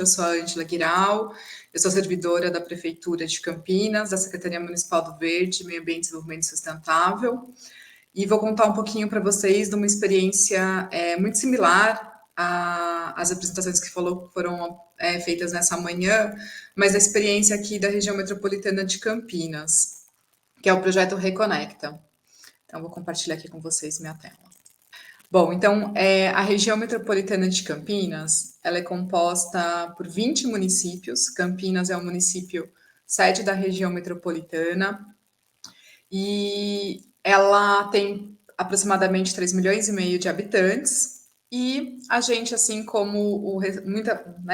Eu sou a Ângela Guiral, eu sou servidora da Prefeitura de Campinas, da Secretaria Municipal do Verde, Meio Ambiente e Desenvolvimento Sustentável, e vou contar um pouquinho para vocês de uma experiência muito similar às apresentações que foram feitas nessa manhã, mas a experiência aqui da região metropolitana de Campinas, que é o projeto Reconecta. Então, vou compartilhar aqui com vocês minha tela. Bom, então, a região metropolitana de Campinas, ela é composta por 20 municípios. Campinas é o município sede da região metropolitana e ela tem aproximadamente 3,5 milhões de habitantes. E a gente, assim como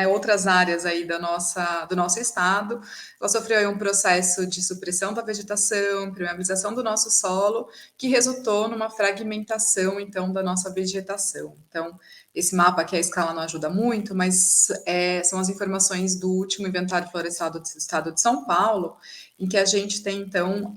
outras áreas aí do nosso estado, ela sofreu aí um processo de supressão da vegetação, impermeabilização do nosso solo, que resultou numa fragmentação, então, da nossa vegetação. Então, esse mapa aqui, a escala não ajuda muito, mas são as informações do último inventário florestal do estado de São Paulo, em que a gente tem, então,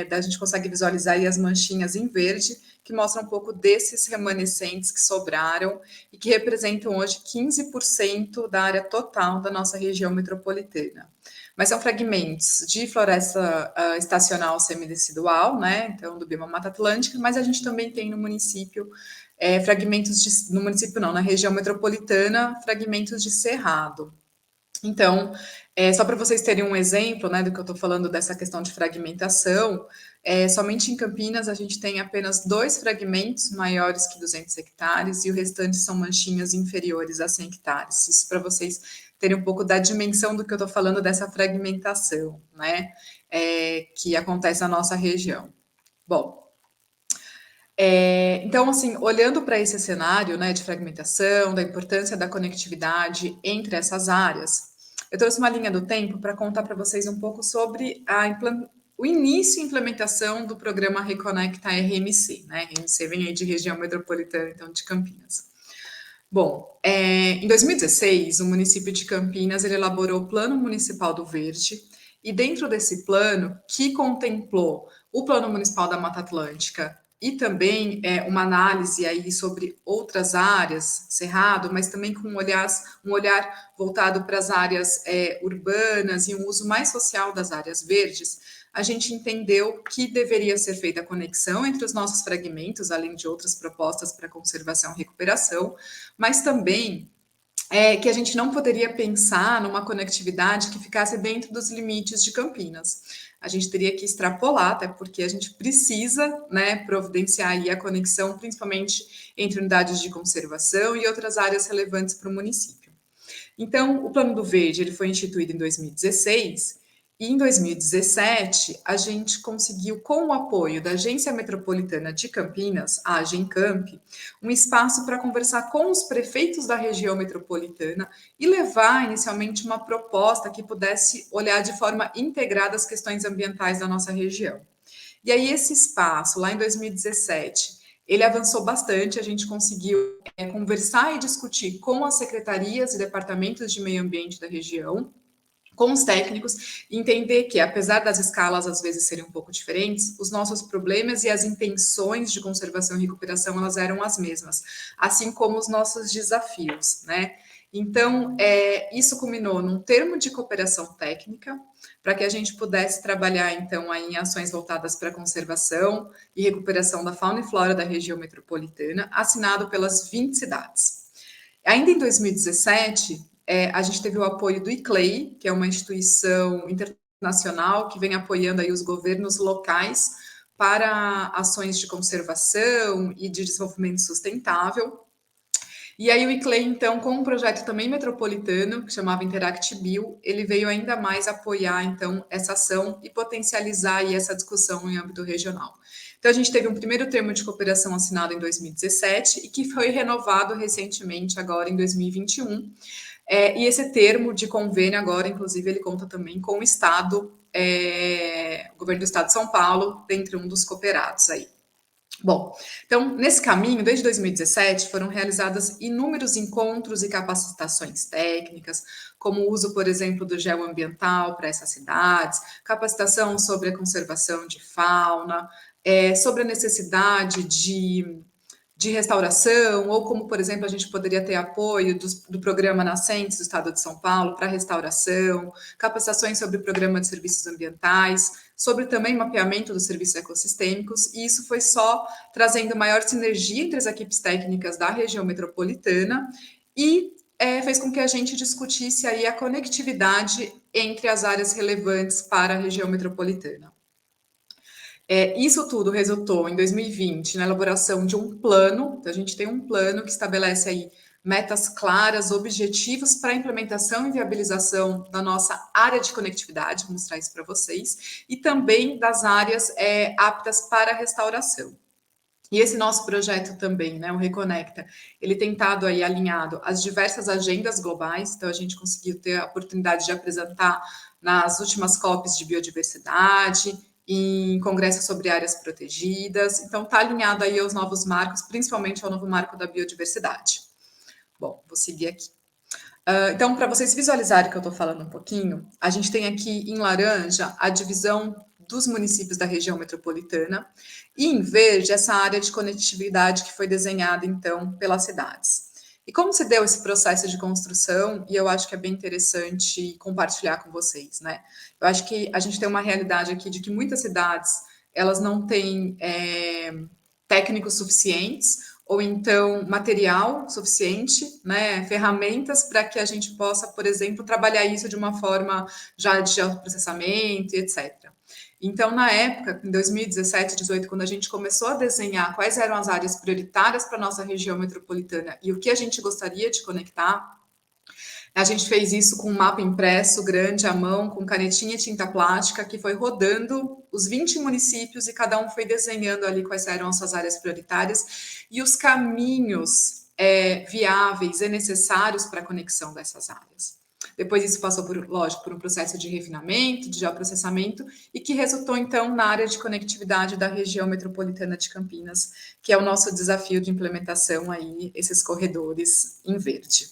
a gente consegue visualizar aí as manchinhas em verde, que mostram um pouco desses remanescentes que sobraram e que representam hoje 15% da área total da nossa região metropolitana. Mas são fragmentos de floresta estacional semidecidual, né? Então, do bioma Mata Atlântica, mas a gente também tem no município na região metropolitana, fragmentos de cerrado. Então, só para vocês terem um exemplo, né, do que eu estou falando dessa questão de fragmentação, somente em Campinas a gente tem apenas 2 fragmentos maiores que 200 hectares e o restante são manchinhas inferiores a 100 hectares. Isso para vocês terem um pouco da dimensão do que eu estou falando dessa fragmentação, né, que acontece na nossa região. Bom, então, assim, olhando para esse cenário, né, de fragmentação, da importância da conectividade entre essas áreas, eu trouxe uma linha do tempo para contar para vocês um pouco sobre o início e implementação do programa Reconecta RMC, né? RMC vem aí de região metropolitana, então, de Campinas. Bom, em 2016, o município de Campinas ele elaborou o Plano Municipal do Verde, e dentro desse plano, que contemplou o Plano Municipal da Mata Atlântica e também uma análise aí sobre outras áreas, Cerrado, mas também com um olhar voltado para as áreas urbanas e um uso mais social das áreas verdes, a gente entendeu que deveria ser feita a conexão entre os nossos fragmentos, além de outras propostas para conservação e recuperação, mas também que a gente não poderia pensar numa conectividade que ficasse dentro dos limites de Campinas. A gente teria que extrapolar, até porque a gente precisa, né, providenciar aí a conexão, principalmente entre unidades de conservação e outras áreas relevantes para o município. Então, o Plano do Verde ele foi instituído em 2016 e em 2017 a gente conseguiu, com o apoio da Agência Metropolitana de Campinas, a Agencamp, um espaço para conversar com os prefeitos da região metropolitana e levar inicialmente uma proposta que pudesse olhar de forma integrada as questões ambientais da nossa região. E aí esse espaço, lá em 2017, ele avançou bastante, a gente conseguiu conversar e discutir com as secretarias e departamentos de meio ambiente da região, com os técnicos, entender que, apesar das escalas às vezes serem um pouco diferentes, os nossos problemas e as intenções de conservação e recuperação, elas eram as mesmas, assim como os nossos desafios, né? Então, isso culminou num termo de cooperação técnica, para que a gente pudesse trabalhar, então, aí, em ações voltadas para a conservação e recuperação da fauna e flora da região metropolitana, assinado pelas 20 cidades. Ainda em 2017, a gente teve o apoio do ICLEI, que é uma instituição internacional que vem apoiando aí os governos locais para ações de conservação e de desenvolvimento sustentável. E aí o ICLEI, então, com um projeto também metropolitano, que chamava Interact Bio, ele veio ainda mais apoiar, então, essa ação e potencializar aí essa discussão em âmbito regional. Então, a gente teve um primeiro termo de cooperação assinado em 2017 e que foi renovado recentemente, agora em 2021. E esse termo de convênio agora, inclusive, ele conta também com o Estado, o governo do Estado de São Paulo, dentre um dos cooperados aí. Bom, então, nesse caminho, desde 2017, foram realizados inúmeros encontros e capacitações técnicas, como o uso, por exemplo, do geoambiental para essas cidades, capacitação sobre a conservação de fauna, sobre a necessidade de de restauração, ou como, por exemplo, a gente poderia ter apoio do programa Nascentes do Estado de São Paulo para restauração, capacitações sobre o programa de serviços ambientais, sobre também mapeamento dos serviços ecossistêmicos, e isso foi só trazendo maior sinergia entre as equipes técnicas da região metropolitana e fez com que a gente discutisse aí a conectividade entre as áreas relevantes para a região metropolitana. Isso tudo resultou, em 2020, na elaboração de um plano. Então, a gente tem um plano que estabelece aí metas claras, objetivos para a implementação e viabilização da nossa área de conectividade, vou mostrar isso para vocês, e também das áreas aptas para restauração. E esse nosso projeto também, né, o Reconecta, ele tem estado aí alinhado às diversas agendas globais, então a gente conseguiu ter a oportunidade de apresentar nas últimas COPs de biodiversidade, em congressos sobre áreas protegidas, então está alinhado aí aos novos marcos, principalmente ao novo marco da biodiversidade. Bom, vou seguir aqui. Então, para vocês visualizarem que eu estou falando um pouquinho, a gente tem aqui em laranja a divisão dos municípios da região metropolitana e em verde essa área de conectividade que foi desenhada, então, pelas cidades. E como se deu esse processo de construção, e eu acho que é bem interessante compartilhar com vocês, né? Eu acho que a gente tem uma realidade aqui de que muitas cidades, elas não têm técnicos suficientes, ou então material suficiente, né, ferramentas para que a gente possa, por exemplo, trabalhar isso de uma forma já de autoprocessamento e etc. Então, na época, em 2017, 2018, quando a gente começou a desenhar quais eram as áreas prioritárias para a nossa região metropolitana e o que a gente gostaria de conectar, a gente fez isso com um mapa impresso grande à mão, com canetinha e tinta plástica, que foi rodando os 20 municípios e cada um foi desenhando ali quais eram as suas áreas prioritárias e os caminhos viáveis e necessários para a conexão dessas áreas. Depois isso passou, lógico, por um processo de refinamento, de geoprocessamento, e que resultou, então, na área de conectividade da região metropolitana de Campinas, que é o nosso desafio de implementação aí, esses corredores em verde.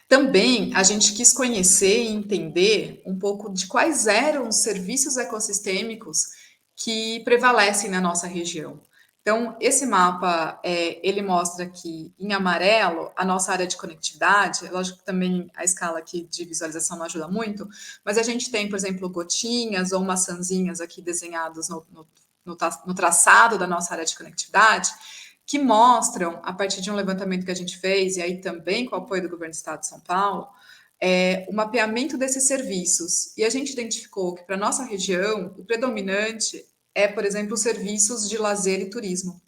Também a gente quis conhecer e entender um pouco de quais eram os serviços ecossistêmicos que prevalecem na nossa região. Então, esse mapa, ele mostra aqui em amarelo a nossa área de conectividade. Lógico que também a escala aqui de visualização não ajuda muito, mas a gente tem, por exemplo, gotinhas ou maçãzinhas aqui desenhados no traçado da nossa área de conectividade, que mostram, a partir de um levantamento que a gente fez, e aí também com o apoio do Governo do Estado de São Paulo, o mapeamento desses serviços. E a gente identificou que, para a nossa região, o predominante por exemplo, os serviços de lazer e turismo,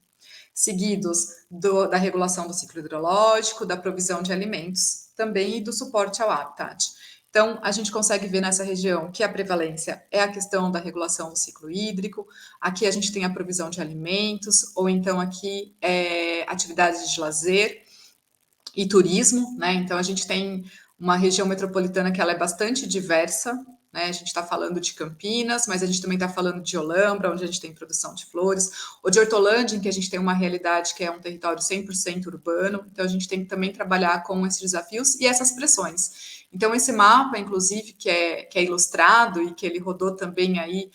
seguidos da regulação do ciclo hidrológico, da provisão de alimentos, também e do suporte ao habitat. Então, a gente consegue ver nessa região que a prevalência é a questão da regulação do ciclo hídrico, aqui a gente tem a provisão de alimentos, ou então aqui atividades de lazer e turismo, né? Então, a gente tem uma região metropolitana que ela é bastante diversa, né? A gente está falando de Campinas, mas a gente também está falando de Olambra, onde a gente tem produção de flores, ou de Hortolândia, em que a gente tem uma realidade que é um território 100% urbano, então a gente tem que também trabalhar com esses desafios e essas pressões. Então, esse mapa, inclusive, que é ilustrado e que ele rodou também aí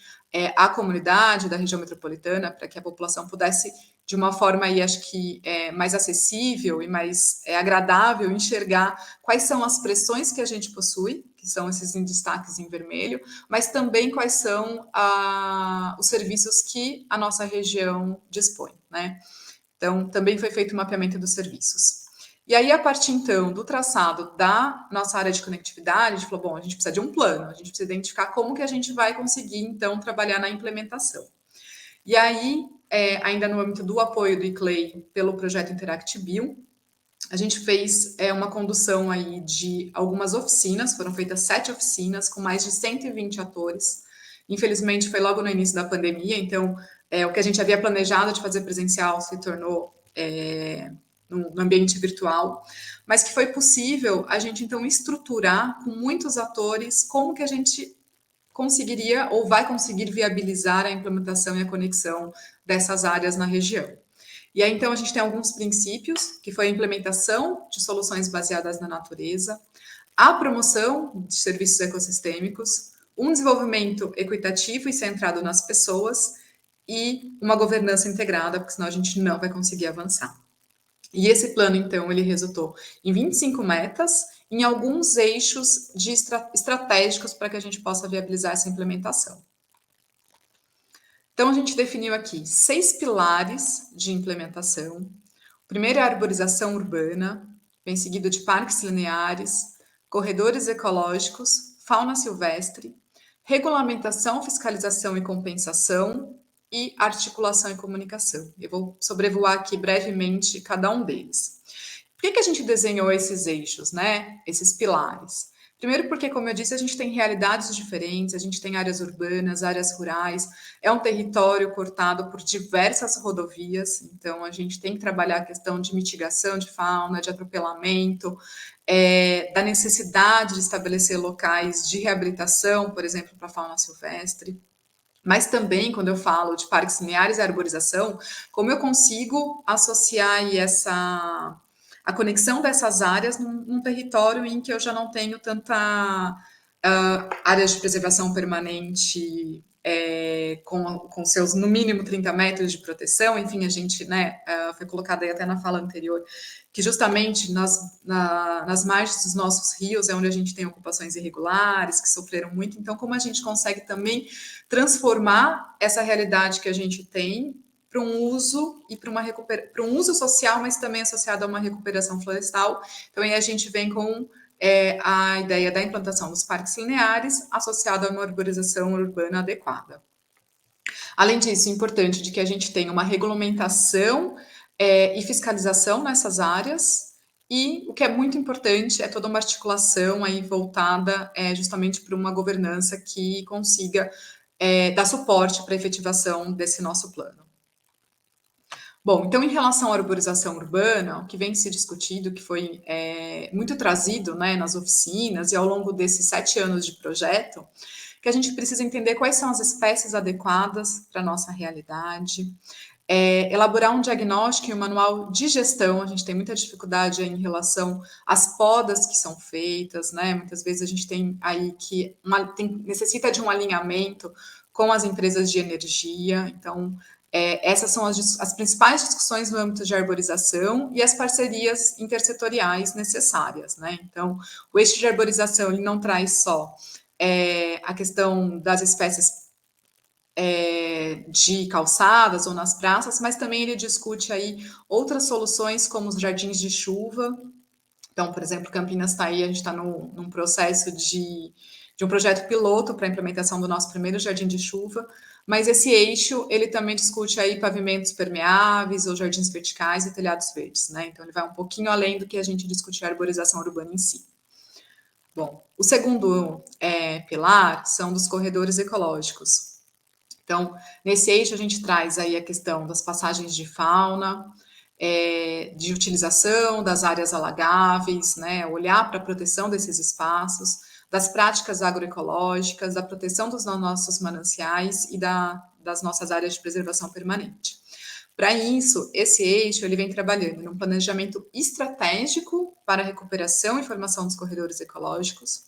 a comunidade da região metropolitana, para que a população pudesse, de uma forma aí, acho que mais acessível e mais agradável, enxergar quais são as pressões que a gente possui, que são esses destaques em vermelho, mas também quais são os serviços que a nossa região dispõe, né? Então, também foi feito o mapeamento dos serviços. E aí, a partir, então, do traçado da nossa área de conectividade, a gente falou, bom, a gente precisa de um plano, a gente precisa identificar como que a gente vai conseguir, então, trabalhar na implementação. E aí, ainda no âmbito do apoio do ICLEI pelo projeto InteractBio, a gente fez uma condução aí de algumas oficinas, foram feitas 7 oficinas com mais de 120 atores. Infelizmente, foi logo no início da pandemia, então o que a gente havia planejado de fazer presencial se tornou no ambiente virtual, mas que foi possível a gente, então, estruturar com muitos atores como que a gente conseguiria ou vai conseguir viabilizar a implementação e a conexão dessas áreas na região. E aí, então, a gente tem alguns princípios, que foi a implementação de soluções baseadas na natureza, a promoção de serviços ecossistêmicos, um desenvolvimento equitativo e centrado nas pessoas e uma governança integrada, porque senão a gente não vai conseguir avançar. E esse plano, então, ele resultou em 25 metas, em alguns eixos estratégicos para que a gente possa viabilizar essa implementação. Então, a gente definiu aqui 6 pilares de implementação. O primeiro é a arborização urbana, vem seguido de parques lineares, corredores ecológicos, fauna silvestre, regulamentação, fiscalização e compensação e articulação e comunicação. Eu vou sobrevoar aqui brevemente cada um deles. Por que a gente desenhou esses eixos, né? Esses pilares? Primeiro porque, como eu disse, a gente tem realidades diferentes, a gente tem áreas urbanas, áreas rurais, é um território cortado por diversas rodovias, então a gente tem que trabalhar a questão de mitigação de fauna, de atropelamento, da necessidade de estabelecer locais de reabilitação, por exemplo, para a fauna silvestre. Mas também, quando eu falo de parques lineares e arborização, como eu consigo associar aí a conexão dessas áreas num território em que eu já não tenho tanta áreas de preservação permanente com seus, no mínimo, 30 metros de proteção, enfim, a gente, né, foi colocado aí até na fala anterior, que justamente nas margens dos nossos rios é onde a gente tem ocupações irregulares, que sofreram muito, então como a gente consegue também transformar essa realidade que a gente tem para um uso e para um uso social, mas também associado a uma recuperação florestal. Então aí a gente vem com a ideia da implantação dos parques lineares associada a uma arborização urbana adequada. Além disso, é importante de que a gente tenha uma regulamentação e fiscalização nessas áreas, e o que é muito importante é toda uma articulação aí voltada justamente para uma governança que consiga dar suporte para a efetivação desse nosso plano. Bom, então, em relação à arborização urbana, o que vem se discutido, que foi muito trazido, né, nas oficinas e ao longo desses 7 anos de projeto, que a gente precisa entender quais são as espécies adequadas para a nossa realidade, elaborar um diagnóstico e um manual de gestão. A gente tem muita dificuldade em relação às podas que são feitas, né? Muitas vezes a gente tem aí que necessita de um alinhamento com as empresas de energia. Então, essas são as principais discussões no âmbito de arborização e as parcerias intersetoriais necessárias, né? Então, o eixo de arborização ele não traz só a questão das espécies de calçadas ou nas praças, mas também ele discute aí outras soluções como os jardins de chuva. Então, por exemplo, Campinas está aí, a gente está num processo de um projeto piloto para a implementação do nosso primeiro jardim de chuva, mas esse eixo, ele também discute aí pavimentos permeáveis ou jardins verticais e telhados verdes, né? Então, ele vai um pouquinho além do que a gente discute a arborização urbana em si. Bom, o segundo pilar são dos corredores ecológicos. Então, nesse eixo a gente traz aí a questão das passagens de fauna, de utilização das áreas alagáveis, né, olhar para a proteção desses espaços, das práticas agroecológicas, da proteção dos nossos mananciais e das nossas áreas de preservação permanente. Para isso, esse eixo ele vem trabalhando num planejamento estratégico para a recuperação e formação dos corredores ecológicos.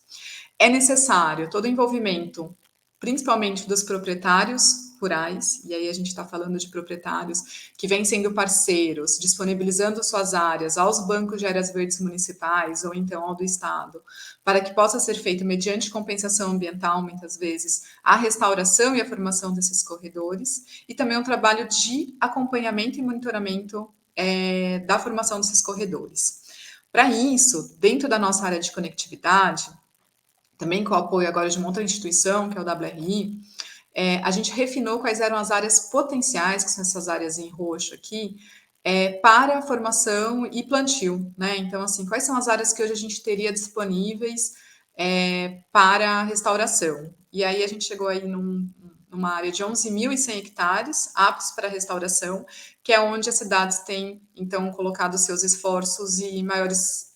É necessário todo o envolvimento, principalmente dos proprietários rurais, e aí a gente está falando de proprietários que vêm sendo parceiros, disponibilizando suas áreas aos bancos de áreas verdes municipais ou então ao do Estado, para que possa ser feito, mediante compensação ambiental, muitas vezes, a restauração e a formação desses corredores, e também um trabalho de acompanhamento e monitoramento da formação desses corredores. Para isso, dentro da nossa área de conectividade, também com o apoio agora de uma outra instituição, que é o WRI, a gente refinou quais eram as áreas potenciais, que são essas áreas em roxo aqui, para formação e plantio, né? Então, assim, quais são as áreas que hoje a gente teria disponíveis para restauração? E aí a gente chegou aí numa área de 11.100 hectares aptos para restauração, que é onde as cidades têm, então, colocado seus esforços e maiores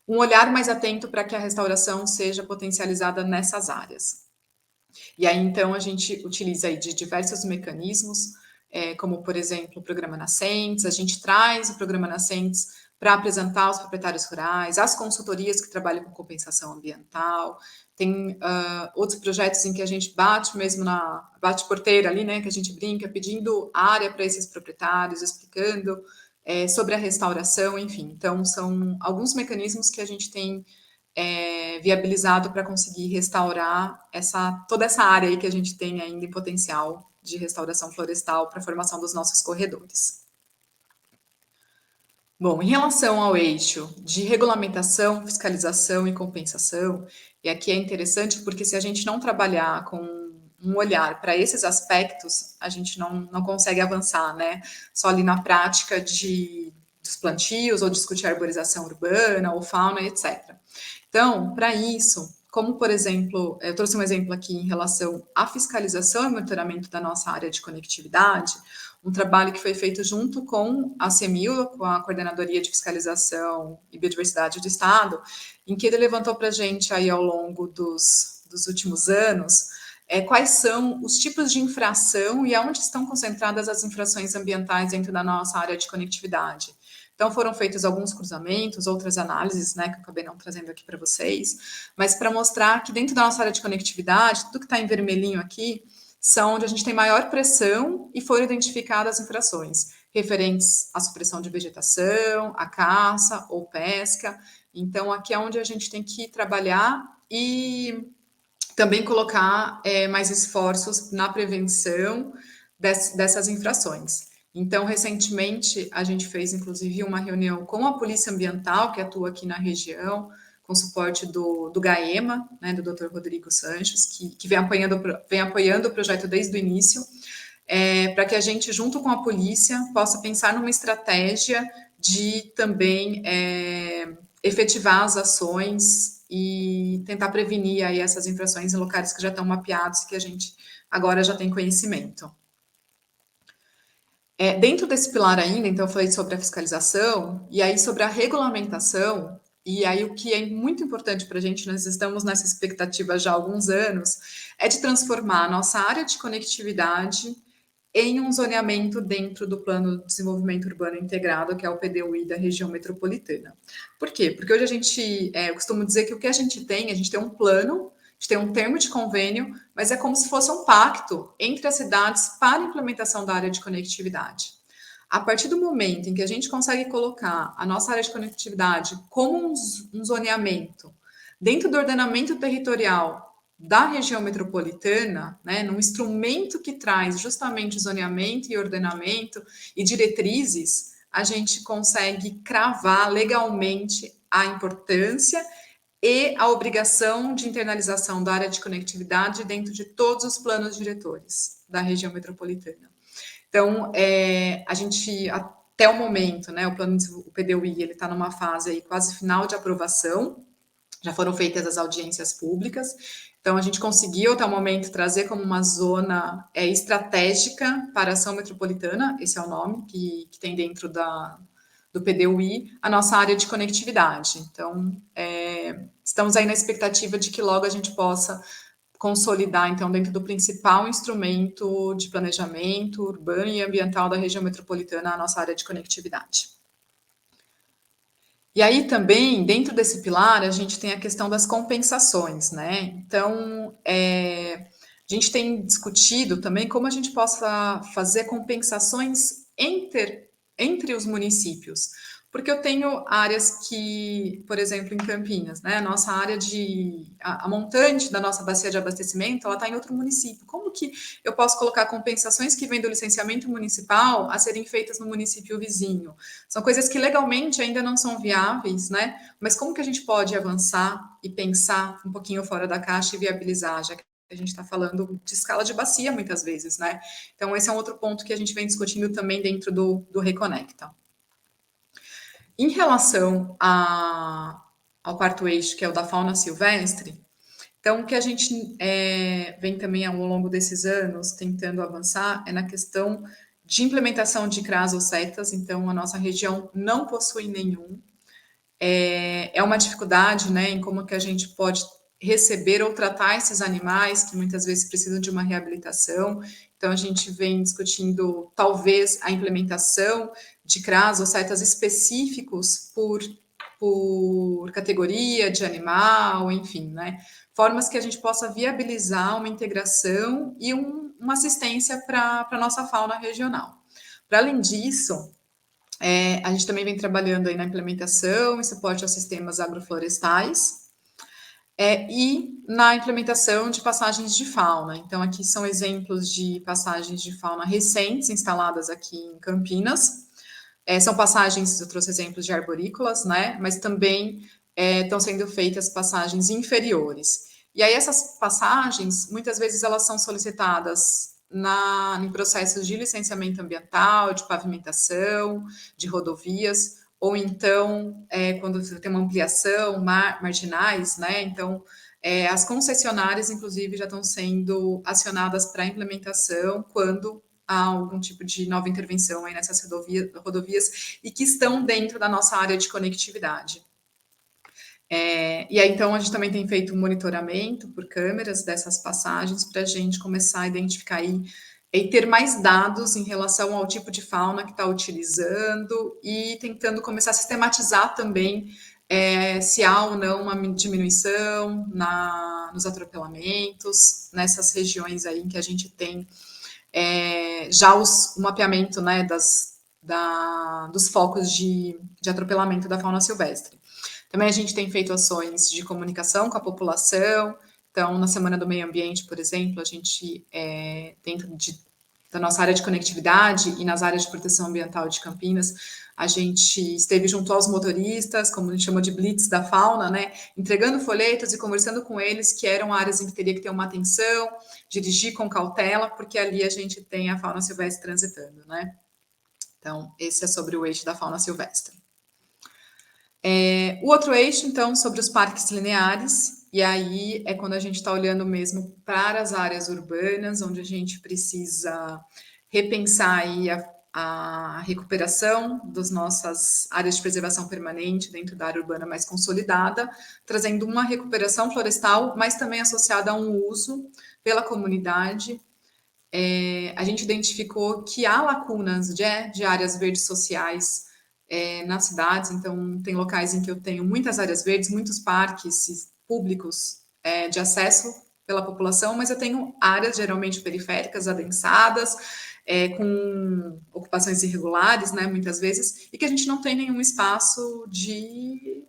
um olhar mais atento para que a restauração seja potencializada nessas áreas. E aí, então, a gente utiliza aí de diversos mecanismos, como, por exemplo, o Programa Nascentes. A gente traz o Programa Nascentes para apresentar aos proprietários rurais, as consultorias que trabalham com compensação ambiental, tem outros projetos em que a gente bate mesmo bate porteira ali, né, que a gente brinca, pedindo área para esses proprietários, explicando sobre a restauração, enfim. Então, são alguns mecanismos que a gente tem viabilizado para conseguir restaurar toda essa área aí que a gente tem ainda em potencial de restauração florestal para a formação dos nossos corredores. Bom, em relação ao eixo de regulamentação, fiscalização e compensação, e aqui é interessante porque se a gente não trabalhar com um olhar para esses aspectos, a gente não consegue avançar, né? Só ali na prática dos plantios, ou discutir arborização urbana, ou fauna, etc. Então, para isso, como por exemplo, eu trouxe um exemplo aqui em relação à fiscalização e monitoramento da nossa área de conectividade, um trabalho que foi feito junto com a CEMIL, com a Coordenadoria de Fiscalização e Biodiversidade do Estado, em que ele levantou para a gente aí ao longo dos últimos anos quais são os tipos de infração e aonde estão concentradas as infrações ambientais dentro da nossa área de conectividade. Então, foram feitos alguns cruzamentos, outras análises, né, que eu acabei não trazendo aqui para vocês, mas para mostrar que dentro da nossa área de conectividade, tudo que está em vermelhinho aqui, são onde a gente tem maior pressão e foram identificadas infrações referentes à supressão de vegetação, à caça ou pesca. Então, aqui é onde a gente tem que trabalhar e também colocar mais esforços na prevenção dessas infrações. Então, recentemente, a gente fez, inclusive, uma reunião com a Polícia Ambiental, que atua aqui na região, com suporte do GAEMA, né, do Dr. Rodrigo Sanches, que vem apoiando o projeto desde o início, para que a gente, junto com a polícia, possa pensar numa estratégia de também efetivar as ações e tentar prevenir aí essas infrações em locais que já estão mapeados e que a gente agora já tem conhecimento. Dentro desse pilar ainda, então, eu falei sobre a fiscalização e aí sobre a regulamentação, e aí o que é muito importante para a gente, nós estamos nessa expectativa já há alguns anos, é de transformar a nossa área de conectividade em um zoneamento dentro do Plano de Desenvolvimento Urbano Integrado, que é o PDUI da região metropolitana. Por quê? Porque hoje eu costumo dizer que o que a gente tem um plano, a gente tem um termo de convênio, mas é como se fosse um pacto entre as cidades para a implementação da área de conectividade. A partir do momento em que a gente consegue colocar a nossa área de conectividade como um zoneamento dentro do ordenamento territorial da região metropolitana, né, num instrumento que traz justamente zoneamento e ordenamento e diretrizes, a gente consegue cravar legalmente a importância e a obrigação de internalização da área de conectividade dentro de todos os planos diretores da região metropolitana. Então, a gente, até o momento, né, o PDUI, ele está numa fase aí quase final de aprovação, já foram feitas as audiências públicas, então a gente conseguiu até o momento trazer como uma zona estratégica para a ação metropolitana, esse é o nome que tem dentro do PDUI, a nossa área de conectividade. Então, estamos aí na expectativa de que logo a gente possa consolidar, então, dentro do principal instrumento de planejamento urbano e ambiental da região metropolitana, a nossa área de conectividade. E aí também, dentro desse pilar, a gente tem a questão das compensações, né? Então, a gente tem discutido também como a gente possa fazer compensações entre os municípios. Porque eu tenho áreas que, por exemplo, em Campinas, né? A nossa área a montante da nossa bacia de abastecimento, ela está em outro município. Como que eu posso colocar compensações que vêm do licenciamento municipal a serem feitas no município vizinho? São coisas que legalmente ainda não são viáveis, né? Mas como que a gente pode avançar e pensar um pouquinho fora da caixa e viabilizar, já que a gente está falando de escala de bacia muitas vezes, né? Então, esse é um outro ponto que a gente vem discutindo também dentro do Reconecta. Em relação ao quarto eixo, que é o da fauna silvestre, então, o que a gente vem também ao longo desses anos tentando avançar é na questão de implementação de CRAS ou setas, então a nossa região não possui nenhum. É uma dificuldade, né, em como que a gente pode receber ou tratar esses animais que muitas vezes precisam de uma reabilitação. Então, a gente vem discutindo, talvez, a implementação de CRAs ou setas específicos por categoria de animal, enfim, né? Formas que a gente possa viabilizar uma integração e uma assistência para a nossa fauna regional. Para além disso, a gente também vem trabalhando aí na implementação e suporte a sistemas agroflorestais, e na implementação de passagens de fauna. Então, aqui são exemplos de passagens de fauna recentes instaladas aqui em Campinas. São passagens, eu trouxe exemplos de arborícolas, né? Mas também estão sendo feitas passagens inferiores. E aí essas passagens, muitas vezes elas são solicitadas em processos de licenciamento ambiental, de pavimentação, de rodovias, ou então quando tem uma ampliação, marginais, né? Então, as concessionárias, inclusive, já estão sendo acionadas para implementação quando há algum tipo de nova intervenção aí nessas rodovias e que estão dentro da nossa área de conectividade. E aí, então, a gente também tem feito um monitoramento por câmeras dessas passagens para a gente começar a identificar aí e ter mais dados em relação ao tipo de fauna que está utilizando e tentando começar a sistematizar também se há ou não uma diminuição nos atropelamentos, nessas regiões aí em que a gente tem já o mapeamento, né, dos focos de atropelamento da fauna silvestre. Também a gente tem feito ações de comunicação com a população. Então, na Semana do Meio Ambiente, por exemplo, a gente, dentro da nossa área de conectividade e nas áreas de proteção ambiental de Campinas, a gente esteve junto aos motoristas, como a gente chama de blitz da fauna, né, entregando folhetos e conversando com eles que eram áreas em que teria que ter uma atenção, dirigir com cautela, porque ali a gente tem a fauna silvestre transitando, né? Então, esse é sobre o eixo da fauna silvestre. O outro eixo, então, sobre os parques lineares, e aí é quando a gente está olhando mesmo para as áreas urbanas, onde a gente precisa repensar aí a recuperação das nossas áreas de preservação permanente dentro da área urbana mais consolidada, trazendo uma recuperação florestal, mas também associada a um uso pela comunidade. A gente identificou que há lacunas de áreas verdes sociais nas cidades, então tem locais em que eu tenho muitas áreas verdes, muitos parques públicos de acesso pela população, mas eu tenho áreas geralmente periféricas, adensadas, com ocupações irregulares, né, muitas vezes, e que a gente não tem nenhum espaço de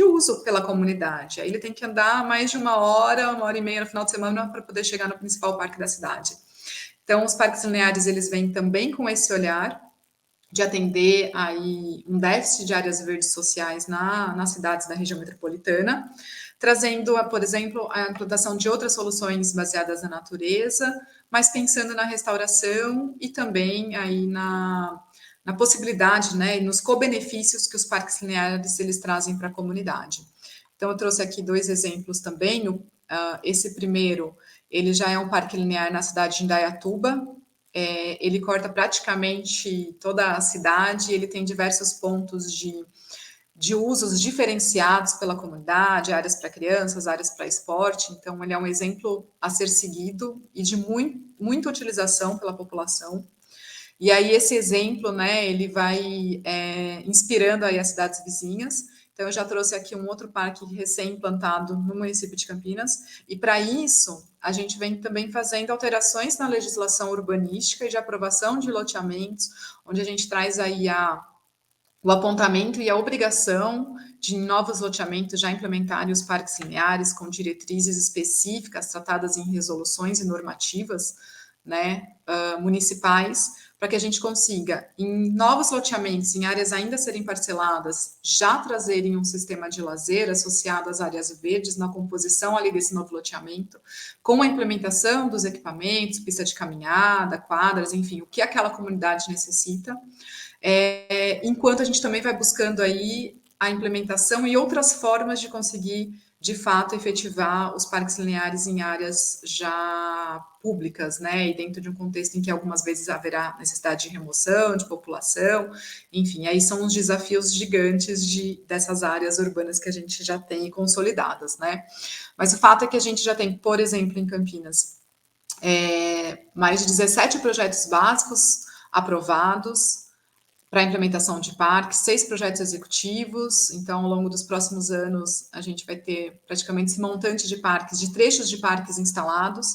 uso pela comunidade. Aí ele tem que andar mais de uma hora e meia no final de semana para poder chegar no principal parque da cidade. Então, os parques lineares, eles vêm também com esse olhar de atender aí um déficit de áreas verdes sociais nas cidades da região metropolitana, trazendo, por exemplo, a implantação de outras soluções baseadas na natureza, mas pensando na restauração e também aí na possibilidade, né, e nos co-benefícios que os parques lineares eles trazem para a comunidade. Então, eu trouxe aqui 2 exemplos também. Esse primeiro, ele já é um parque linear na cidade de Indaiatuba. Ele corta praticamente toda a cidade, ele tem diversos pontos de usos diferenciados pela comunidade, áreas para crianças, áreas para esporte. Então, ele é um exemplo a ser seguido e de muita utilização pela população. E aí, esse exemplo, né, ele vai inspirando aí as cidades vizinhas. Então, eu já trouxe aqui um outro parque recém-implantado no município de Campinas, e para isso, a gente vem também fazendo alterações na legislação urbanística e de aprovação de loteamentos, onde a gente traz aí o apontamento e a obrigação de novos loteamentos já implementarem os parques lineares com diretrizes específicas tratadas em resoluções e normativas, né, municipais, para que a gente consiga, em novos loteamentos, em áreas ainda a serem parceladas, já trazerem um sistema de lazer associado às áreas verdes na composição ali desse novo loteamento, com a implementação dos equipamentos, pista de caminhada, quadras, enfim, o que aquela comunidade necessita, enquanto a gente também vai buscando aí a implementação e outras formas de conseguir, de fato, efetivar os parques lineares em áreas já públicas, né? E dentro de um contexto em que algumas vezes haverá necessidade de remoção, de população, enfim, aí são os desafios gigantes dessas áreas urbanas que a gente já tem consolidadas, né? Mas o fato é que a gente já tem, por exemplo, em Campinas, mais de 17 projetos básicos aprovados, para a implementação de parques, 6 projetos executivos. Então, ao longo dos próximos anos, a gente vai ter praticamente esse montante de parques, de trechos de parques instalados,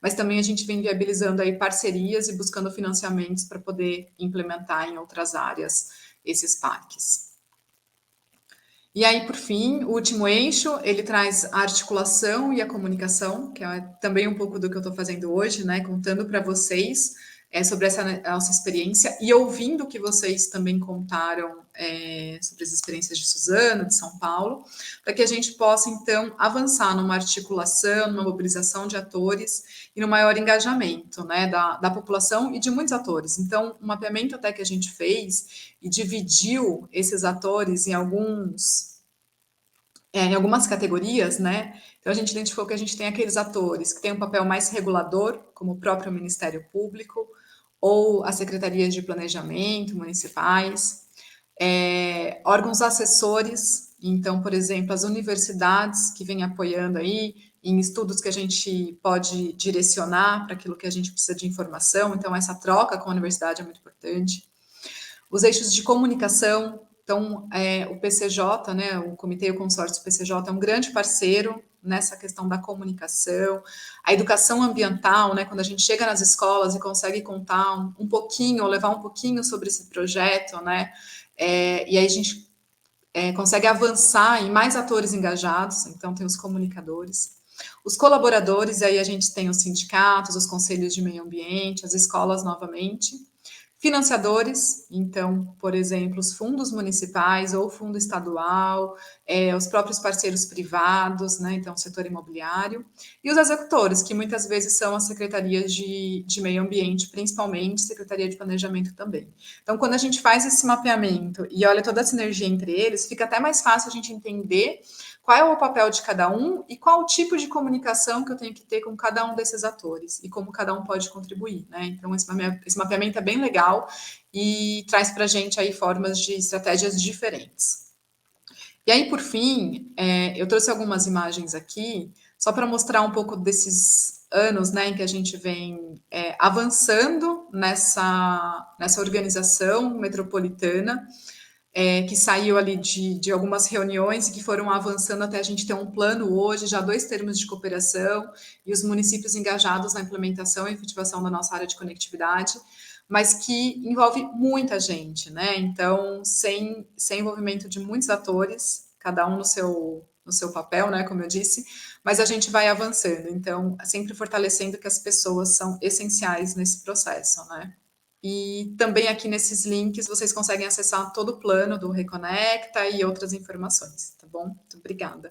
mas também a gente vem viabilizando aí parcerias e buscando financiamentos para poder implementar em outras áreas esses parques. E aí, por fim, o último eixo, ele traz a articulação e a comunicação, que é também um pouco do que eu estou fazendo hoje, né? Contando para vocês sobre essa nossa experiência e ouvindo o que vocês também contaram sobre as experiências de Suzano, de São Paulo, para que a gente possa, então, avançar numa articulação, numa mobilização de atores e no maior engajamento, né, da população e de muitos atores. Então, o mapeamento até que a gente fez e dividiu esses atores em algumas categorias, né? Então a gente identificou que a gente tem aqueles atores que têm um papel mais regulador, como o próprio Ministério Público, ou as secretarias de planejamento municipais, órgãos assessores, então, por exemplo, as universidades que vêm apoiando aí em estudos que a gente pode direcionar para aquilo que a gente precisa de informação, então essa troca com a universidade é muito importante. Os eixos de comunicação, então, o PCJ, né, o Comitê e o Consórcio PCJ é um grande parceiro nessa questão da comunicação, a educação ambiental, né, quando a gente chega nas escolas e consegue contar um pouquinho, ou levar um pouquinho sobre esse projeto, né, e aí a gente consegue avançar em mais atores engajados, então tem os comunicadores, os colaboradores, e aí a gente tem os sindicatos, os conselhos de meio ambiente, as escolas novamente, financiadores, então, por exemplo, os fundos municipais ou fundo estadual, os próprios parceiros privados, né, então, o setor imobiliário, e os executores, que muitas vezes são as secretarias de meio ambiente, principalmente, secretaria de planejamento também. Então, quando a gente faz esse mapeamento e olha toda a sinergia entre eles, fica até mais fácil a gente entender qual é o papel de cada um e qual o tipo de comunicação que eu tenho que ter com cada um desses atores e como cada um pode contribuir, né? Então, esse mapeamento é bem legal e traz para a gente aí formas de estratégias diferentes. E aí, por fim, eu trouxe algumas imagens aqui, só para mostrar um pouco desses anos, né, em que a gente vem avançando nessa organização metropolitana, que saiu ali de algumas reuniões e que foram avançando até a gente ter um plano hoje, já 2 termos de cooperação e os municípios engajados na implementação e efetivação da nossa área de conectividade, mas que envolve muita gente, né? Então, sem envolvimento de muitos atores, cada um no seu papel, né? Como eu disse, mas a gente vai avançando. Então, sempre fortalecendo que as pessoas são essenciais nesse processo, né? E também aqui nesses links vocês conseguem acessar todo o plano do Reconecta e outras informações, tá bom? Muito obrigada.